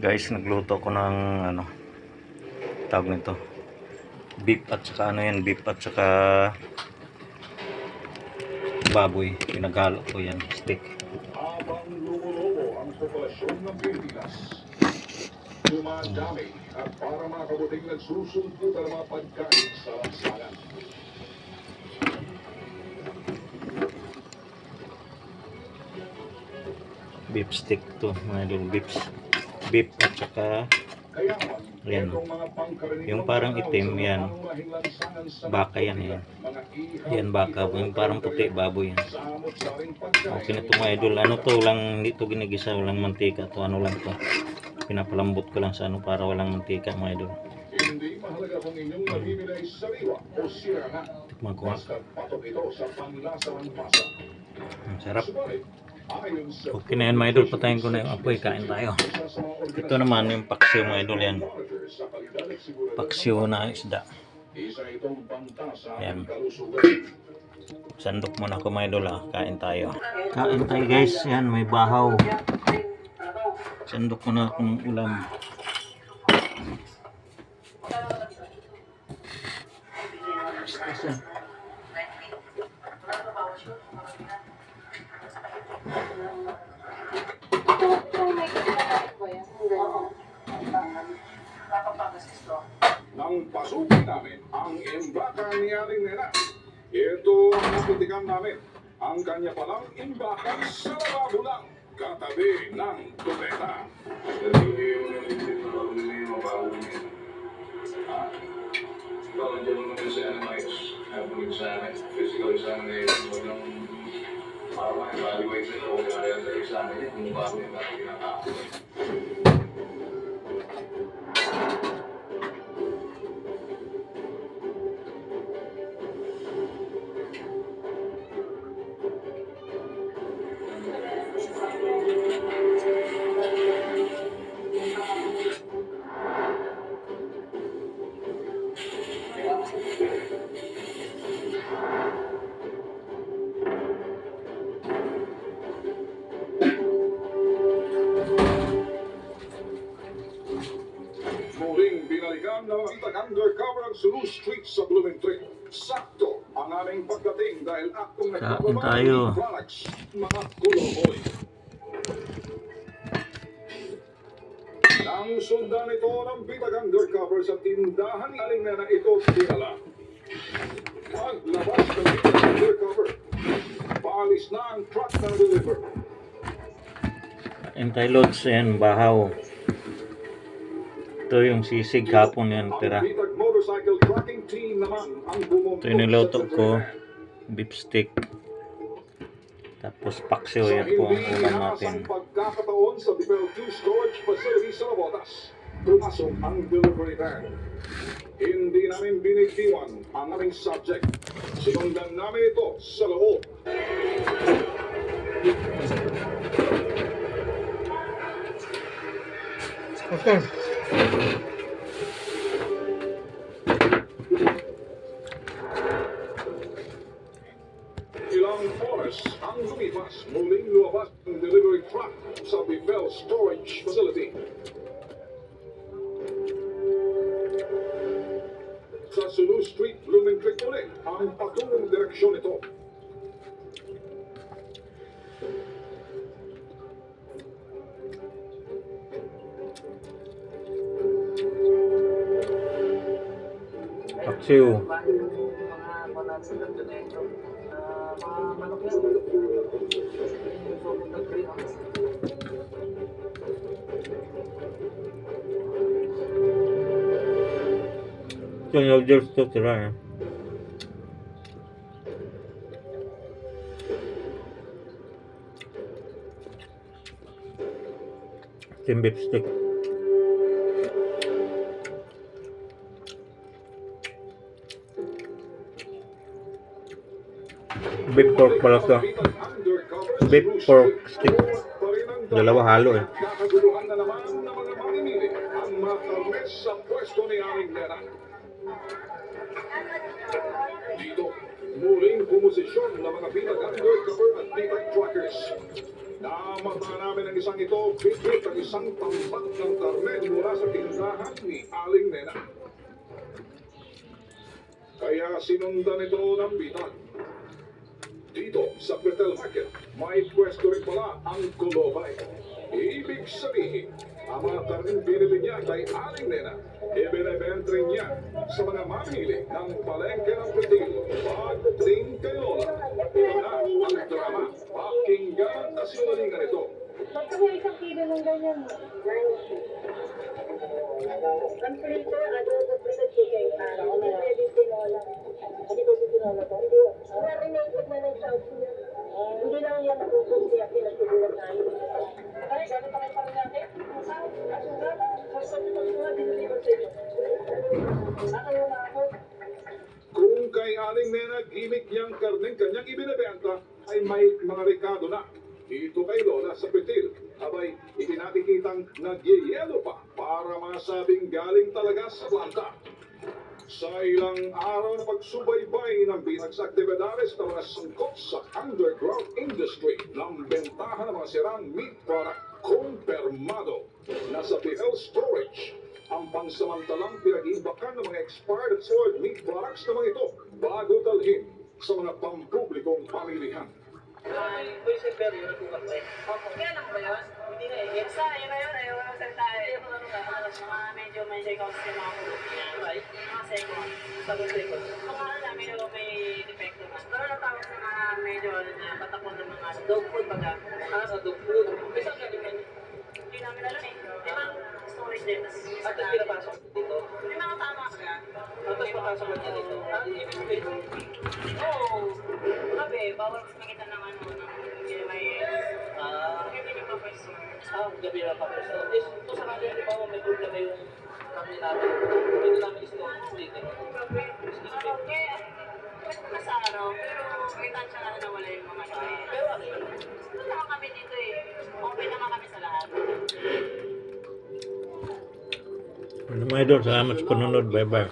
Guys, nagluto ko ng ano, tawag nito, beef at saka ano yan, beef at saka baboy. Pinaghalo ko yan, steak. Habang lumulobo ang populasyon ng Pilipinas, dumadami at para makabuting nagsusulpot ang mga pagkain sa lansangan. Beef steak to, mga little beef at saka yan, yung parang itim yan, baka yan, yan baka, yung parang puti, baboy yan. Okay na ito mga idol. Ano to, hindi to ginigisa, walang mantika to, ano lang to, pinapalambot ko lang sa ano para walang mantika mga idol. Hindi mahalaga kung inyong nabibili sariwa o sira na, Tikman ko nga. basta patok ito sa panlasa ng masa. Sarap. Subalit, ayon sa Okay na yan mga idol, patayin ko na yung apoy, kain tayo. Ito naman yung paksiw mga idol yan, sa kalidad at seguridad, paksiw na isda. isa itong banta sa Yan. ating kalusugan. Sandok muna ko mga idol, kain tayo. Kain tayo guys, yan may bahaw. Sandok muna akong ulam. Nang pasukin namin ang imbakan ni Aling Nena, ito ang napitikan namin. Ang kanya palang imbakan sa lababo lang, katabi ng tubeta. Well, nandiyan naman kasi analyze, examine, physical examination, walang evaluate nila o kaya sa examen niya kung bakit yung bakit kinakain. Muling binalikan ng mga undercover ang Sulu Street sa Blumentritt. Sakto ang aming pagdating dahil aktong Kain tayo. products, mga kuloboy. Nang sundan ito ng bitag undercover sa tindahan ni Aling Nena, ito tinala. Paglabas ng bitag undercover, paalis na ang truck na deliver. Kain tayo lods, yan, bahaw. Ito yung sisig hapon yan, tira. Ang bitag motorcycle tracking team naman ang bumumpok Ito yung niluto sa ko, sasakyan. beef steak. Tapos paksiw, yan po ang ulam natin. Sa pagkakataon sa Bibel 2 storage facility sa Labotas, pumasok ang delivery van. Hindi namin binitiwan ang aming subject. Sinundan namin ito sa loob. Okay. Ilang oras ang lumipas, muling lumabas ang delivery truck sa Bibel storage facility. Sa Sulu Street, Blumentritt ulit ang patungong direksyon nito. Paksiw. Ito yung noodles to, tira yan. Ito yung beef steak. Beef pork pala ito. Beef pork stick. Dalawa halo eh. Kakaguluhan na naman ng mga mamimili ang makarnes sa pwesto ni Aling Nena. Dito, muling pumosisyon ng mga bitag undercover at bitag trackers. Namata namin ang isang ito, bigit ang isang tambak ng karne mula sa tindahan ni Aling Nena. Kaya sinundan ito ng bitag. Dito sa Betel Market, may pwesto rin pala ang kulobay. Ibig sabihin, ang mga karning binili niya kay Aling Nena, ibinebenta rin niya sa mga mamili ng palengke ng Betel. Pagdating kay Lola, ito na ang drama. Pakinggan ang kasinungalingan ito. Magkano isang kilo ng ganyan mo? 90. Ang prito, adobo po sa chicken. Hindi pwede tinola. Hindi pwede tinola to? Hindi. Marinated na ng sauce niya. Hindi lang yan natutong siya pinagtubulan tayo. Ay, gano'n pa kayo pa rin natin? Asugat? Asugat ito sugat, diniliwan sa inyo. Ako yung ako. Kung kay Aling Nena gimmick niyang karneng kanyang ibinebenta, ay may mga rekado na. Dito kay Lola sa Betel, abay, ikinakikitang nagyayelo pa para masabing galing talaga sa planta. Sa ilang araw na pagsubaybay ng Binags aktibidades na mga sangkot sa underground industry ng bentahan ng mga sirang meat product, kumpirmado na sa Behel Storage ang pansamantalang pinag-iimbakan ng mga expired at soiled meat products na mga ito bago dalhin sa mga pampublikong pamilihan. Ay, boy, sir, pero yun, nagkukat pa eh. Opo. Kaya lang ba yun? Hindi na eh. Yes, yun na yun. Ayaw mo salita eh. Ano ka? Mga medyo may second sa mga kulog niya. Right? Mga second. Sagot sa ikot. Mga ano na, medyo may defecto na. Pero natawag sa mga medyo ano niya, patapon ng mga Dog food baga. Sa dog food. May saan ka din Hindi namin alam eh. May mga storage din. At ang pinapasok dito. May mga tama ka. Tapos papasok mo niya dito. Ibig sabihin, Oo. Grabe, bawal kasi makita ng ano, ng GMIS. Hindi niyo professor. gabi na pa. So, ito sa kanila, di ba, may problema yung kami natin. Pwede namin i-store dito. Okay. Mas sa araw, pero may tansya na nawala yung mga tao. Pero ano yun? Doon naman kami dito eh. Open naman kami sa lahat. Ano mga idol, salamat sa panonood. Bye-bye.